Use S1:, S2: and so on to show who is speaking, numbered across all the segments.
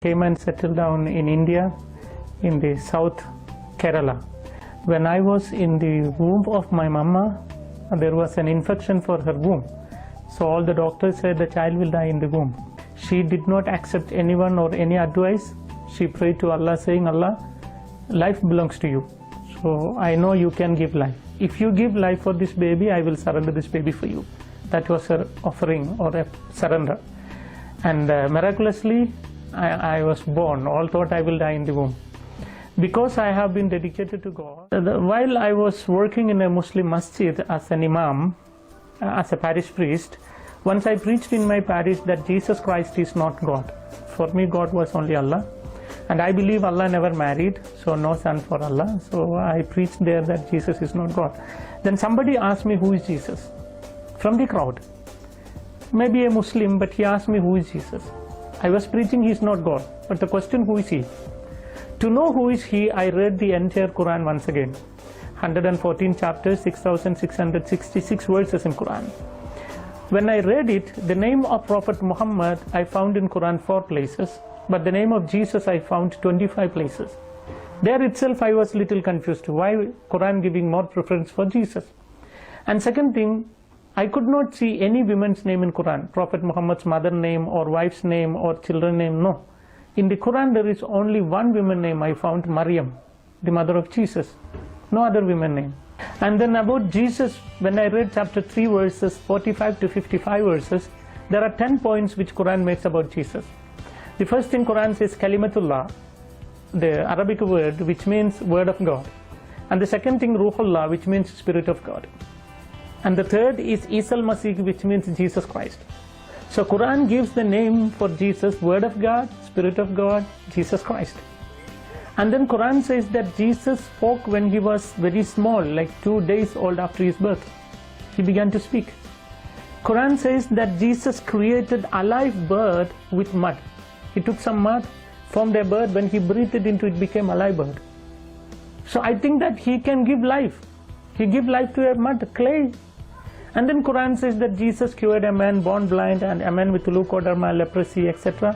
S1: came and settled down in India, in the South Kerala. When I was in the womb of my mama, there was an infection for her womb. So all the doctors said the child will die in the womb. She did not accept anyone or any advice. She prayed to Allah saying, Allah, life belongs to you. So I know you can give life. If you give life for this baby, I will surrender this baby for you. That was her offering or a surrender. And miraculously, I was born. All thought I will die in the womb. Because I have been dedicated to God. While I was working in a Muslim masjid as an imam, as a parish priest, once I preached in my parish that Jesus Christ is not God. For me, God was only Allah. And I believe Allah never married, so no son for Allah. So I preached there that Jesus is not God. Then somebody asked me, who is Jesus? From the crowd. Maybe a Muslim, but he asked me, who is Jesus? I was preaching he is not God, but the question, who is he? To know who is he, I read the entire Quran once again. 114 chapters, 6,666 verses in Quran. When I read it, the name of Prophet Muhammad I found in Quran 4 places, but the name of Jesus I found 25 places. There itself I was little confused. Why Quran giving more preference for Jesus? And second thing, I could not see any woman's name in Quran. Prophet Muhammad's mother name or wife's name or children name, no. In the Quran there is only one woman name I found, Maryam, the mother of Jesus. No other woman name. And then about Jesus, when I read chapter 3 verses 45 to 55 verses, there are 10 points which Quran makes about Jesus. The first thing Quran says Kalimatullah, the Arabic word which means word of God. And the second thing Ruhullah, which means spirit of God. And the third is Isa al-Masih, which means Jesus Christ. So Quran gives the name for Jesus, word of God, spirit of God, Jesus Christ. And then Quran says that Jesus spoke when he was very small, like 2 days old after his birth. He began to speak. Quran says that Jesus created a live bird with mud. He took some mud, formed a bird, when he breathed it into it became a live bird. So I think that he can give life. He gave life to a mud, clay. And then Quran says that Jesus cured a man born blind and a man with leukoderma, leprosy, etc.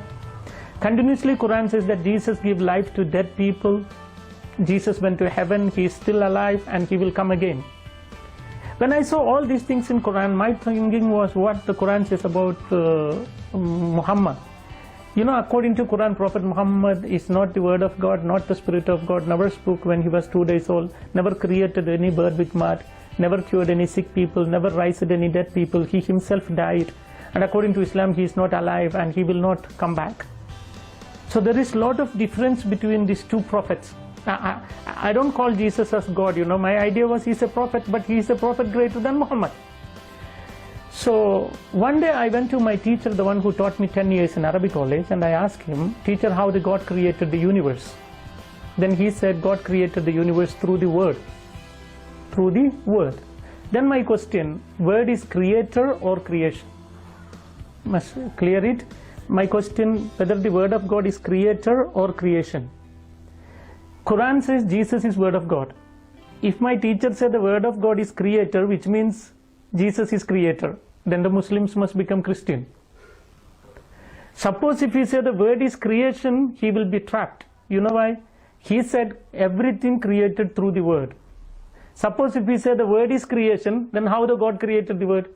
S1: Continuously Quran says that Jesus gave life to dead people. Jesus went to heaven, he is still alive and he will come again. When I saw all these things in Quran, my thinking was what the Quran says about Muhammad. You know, according to Quran, Prophet Muhammad is not the word of God, not the spirit of God, never spoke when he was 2 days old, never created any bird with mud, never cured any sick people, never raised any dead people. He himself died. And according to Islam, he is not alive and he will not come back. So there is a lot of difference between these two prophets. I don't call Jesus as God, you know. My idea was he's a prophet, but he is a prophet greater than Muhammad. So one day I went to my teacher, the one who taught me 10 years in Arabic college, and I asked him, teacher, how the God created the universe? Then he said, God created the universe through the word. Through the word. Then my question, word is creator or creation? Must clear it. My question, whether the word of God is creator or creation. Quran says Jesus is word of God. If my teacher said the word of God is creator, which means Jesus is creator, then the Muslims must become Christian. Suppose if he said the word is creation, he will be trapped. You know why? He said everything created through the word. Suppose if we say the word is creation, then how the God created the word?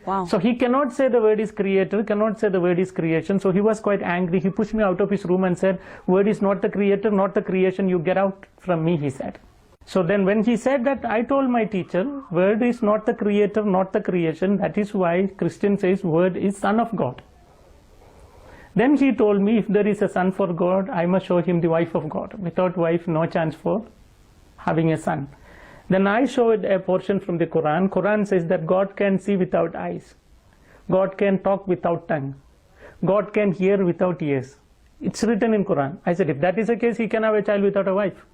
S2: Wow.
S1: So he cannot say the word is creator, cannot say the word is creation. So he was quite angry. He pushed me out of his room and said, word is not the creator, not the creation. You get out from me, he said. So then when he said that, I told my teacher, word is not the creator, not the creation. That is why Christian says word is son of God. Then he told me, if there is a son for God, I must show him the wife of God. Without wife, no chance for having a son. Then I showed a portion from the Quran. Quran says that God can see without eyes. God can talk without tongue. God can hear without ears. It's written in Quran. I said, if that is the case, he can have a child without a wife.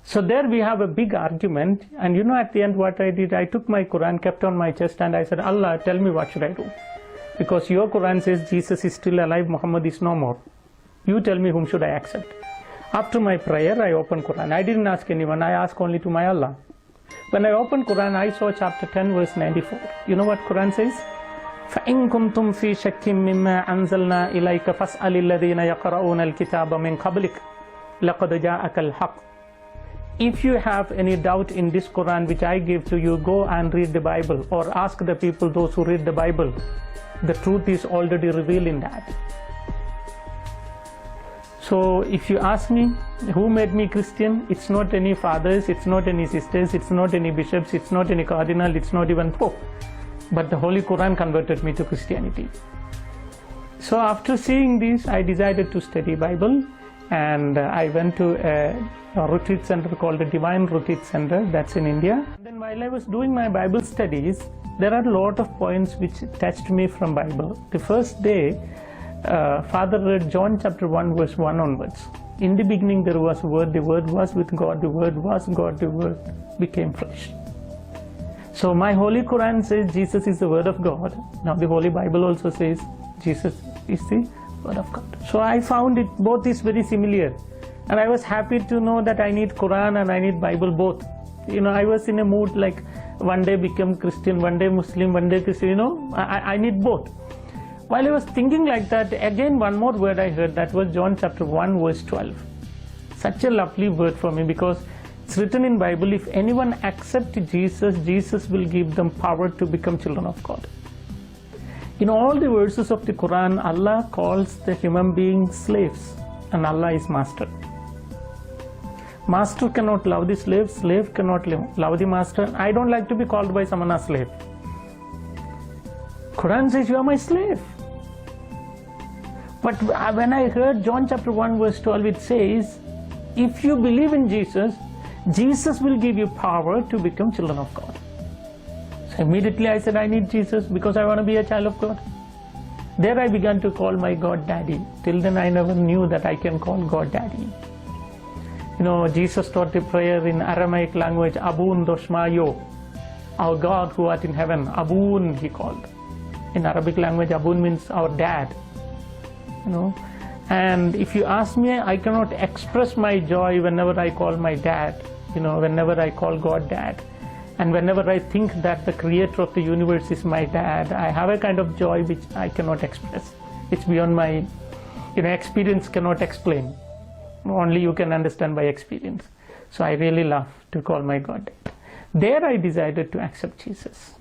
S1: So there we have a big argument. And you know, at the end what I did, I took my Quran, kept on my chest, and I said, Allah, tell me what should I do? Because your Quran says Jesus is still alive, Muhammad is no more. You tell me whom should I accept. After my prayer, I opened Quran. I didn't ask anyone, I asked only to my Allah. When I opened Quran, I saw chapter 10 verse 94. You know what Quran says? فَإِن كُنْتُمْ فِي شَكٍّ مِّمَّا أَنزَلْنَا إِلَيْكَ فَاسْأَلِ الَّذِينَ يَقْرَؤُونَ الْكِتَابَ مِنْ قَبْلِكَ لَقَدْ جَاءَكَ الْحَقُّ. If you have any doubt in this Quran which I give to you, go and read the Bible, or ask the people, those who read the Bible. The truth is already revealed in that. So if you ask me, who made me Christian? It's not any fathers, it's not any sisters, it's not any bishops, it's not any cardinal, it's not even Pope. But the Holy Quran converted me to Christianity. So after seeing this, I decided to study Bible, and I went to a retreat center called the Divine Retreat Center, that's in India. Then while I was doing my Bible studies, there are a lot of points which touched me from Bible. The first day, Father read John chapter 1 verse 1 onwards. In the beginning there was a word, the word was with God, the word was God, the word became flesh. So my Holy Quran says Jesus is the word of God. Now the Holy Bible also says Jesus is the word of God. So I found it both is very similar, and I was happy to know that I need Quran and I need Bible both. I was in a mood like one day become Christian, one day Muslim, one day Christian, I need both. While I was thinking like that, again one more word I heard, that was John chapter 1 verse 12. Such a lovely word for me, because it's written in Bible, if anyone accepts Jesus, Jesus will give them power to become children of God. In all the verses of the Quran, Allah calls the human beings slaves, and Allah is master. Master cannot love the slave, slave cannot love the master. I don't like to be called by someone as slave. Quran says you are my slave. But when I heard John chapter 1 verse 12, it says, if you believe in Jesus, Jesus will give you power to become children of God. So immediately I said, I need Jesus because I want to be a child of God. There I began to call my God Daddy. Till then I never knew that I can call God Daddy. Jesus taught the prayer in Aramaic language, Abun Doshmayo, our God who art in heaven. Abun he called. In Arabic language, Abun means our dad. And if you ask me, I cannot express my joy whenever I call my dad, whenever I call God Dad. And whenever I think that the creator of the universe is my dad, I have a kind of joy which I cannot express. It's beyond my, experience cannot explain. Only you can understand by experience. So I really love to call my God Dad. There I decided to accept Jesus.